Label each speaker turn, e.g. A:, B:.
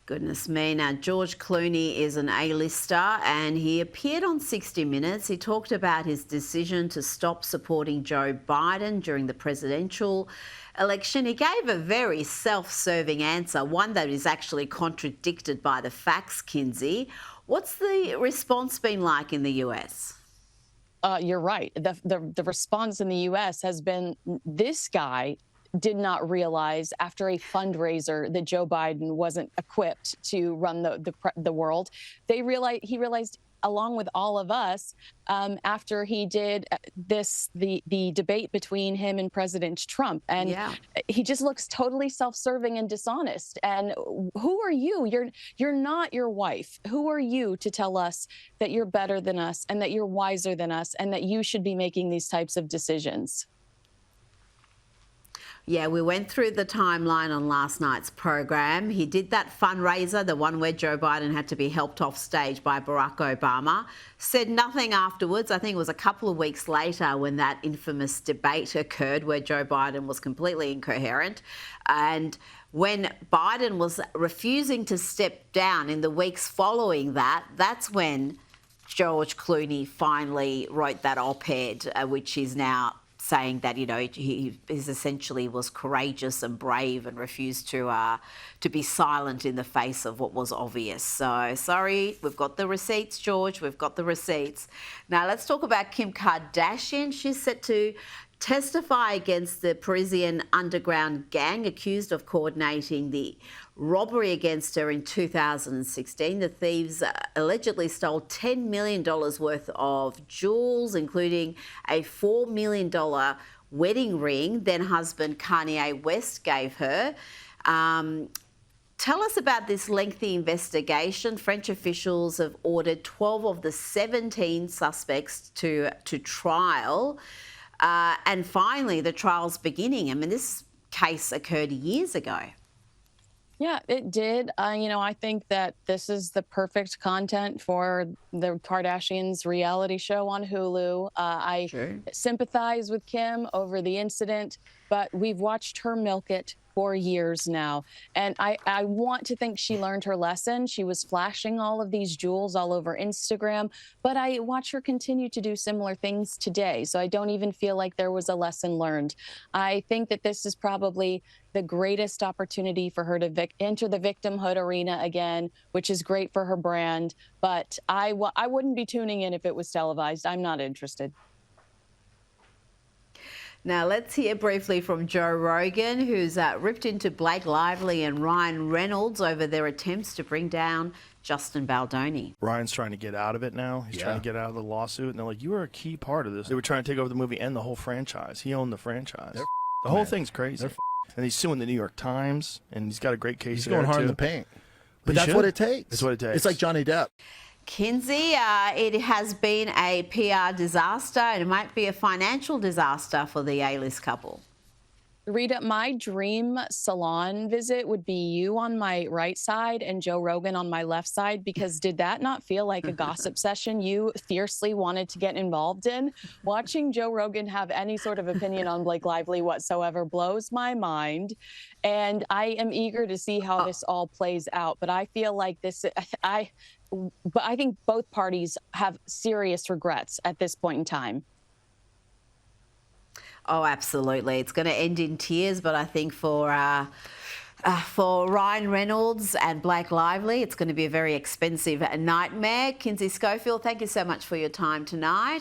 A: Goodness me. Now, George Clooney is an A-lister and he appeared on 60 Minutes. He talked about his decision to stop supporting Joe Biden during the presidential election. He gave a very self-serving answer, one that is actually contradicted by the facts, Kinsey. What's the response been like in the US?
B: You're right. The response in the U.S. has been this guy did not realize after a fundraiser that Joe Biden wasn't equipped to run the world. He realized along with all of us after he did the debate between him and President Trump, and he just looks totally self-serving and dishonest. And who are you? You're not your wife. Who are you to tell us that you're better than us and that you're wiser than us and that you should be making these types of decisions?
A: Yeah, we went through the timeline on last night's program. He did that fundraiser, the one where Joe Biden had to be helped off stage by Barack Obama, said nothing afterwards. I think it was a couple of weeks later when that infamous debate occurred where Joe Biden was completely incoherent. And when Biden was refusing to step down in the weeks following that, that's when George Clooney finally wrote that op-ed, which is now saying that, you know, he essentially was courageous and brave and refused to be silent in the face of what was obvious. So, sorry, we've got the receipts, George, we've got the receipts. Now, let's talk about Kim Kardashian. She's set to testify against the Parisian underground gang accused of coordinating the robbery against her in 2016. The thieves allegedly stole $10 million worth of jewels, including a $4 million wedding ring then husband Kanye West gave her. Tell us about this lengthy investigation. French officials have ordered 12 of the 17 suspects to trial. And finally, the trial's beginning. I mean, this case occurred years ago.
B: Yeah, it did. I think that this is the perfect content for the Kardashians' reality show on Hulu. I sympathize with Kim over the incident, but we've watched her milk it for years now. And I want to think she learned her lesson. She was flashing all of these jewels all over Instagram, but I watch her continue to do similar things today. So I don't even feel like there was a lesson learned. I think that this is probably the greatest opportunity for her to enter the victimhood arena again, which is great for her brand. But I wouldn't be tuning in if it was televised. I'm not interested.
A: Now, let's hear briefly from Joe Rogan, who's ripped into Blake Lively and Ryan Reynolds over their attempts to bring down Justin Baldoni.
C: Ryan's trying to get out of it now. He's trying to get out of the lawsuit. And they're like, you were a key part of this. They were trying to take over the movie and the whole franchise. He owned the franchise. The whole thing's crazy. And he's suing the New York Times, and he's got a great case.
D: He's going hard in the paint. But that's what it takes.
C: That's what it takes.
D: It's like Johnny Depp.
A: Kinsey, it has been a PR disaster, and it might be a financial disaster for the A-list couple.
B: Rita, my dream salon visit would be you on my right side and Joe Rogan on my left side, because did that not feel like a gossip session you fiercely wanted to get involved in? Watching Joe Rogan have any sort of opinion on Blake Lively whatsoever blows my mind. And I am eager to see how this all plays out. But I feel like I think both parties have serious regrets at this point in time.
A: Oh, absolutely. It's going to end in tears, but I think for Ryan Reynolds and Blake Lively, it's going to be a very expensive nightmare. Kinsey Schofield, thank you so much for your time tonight.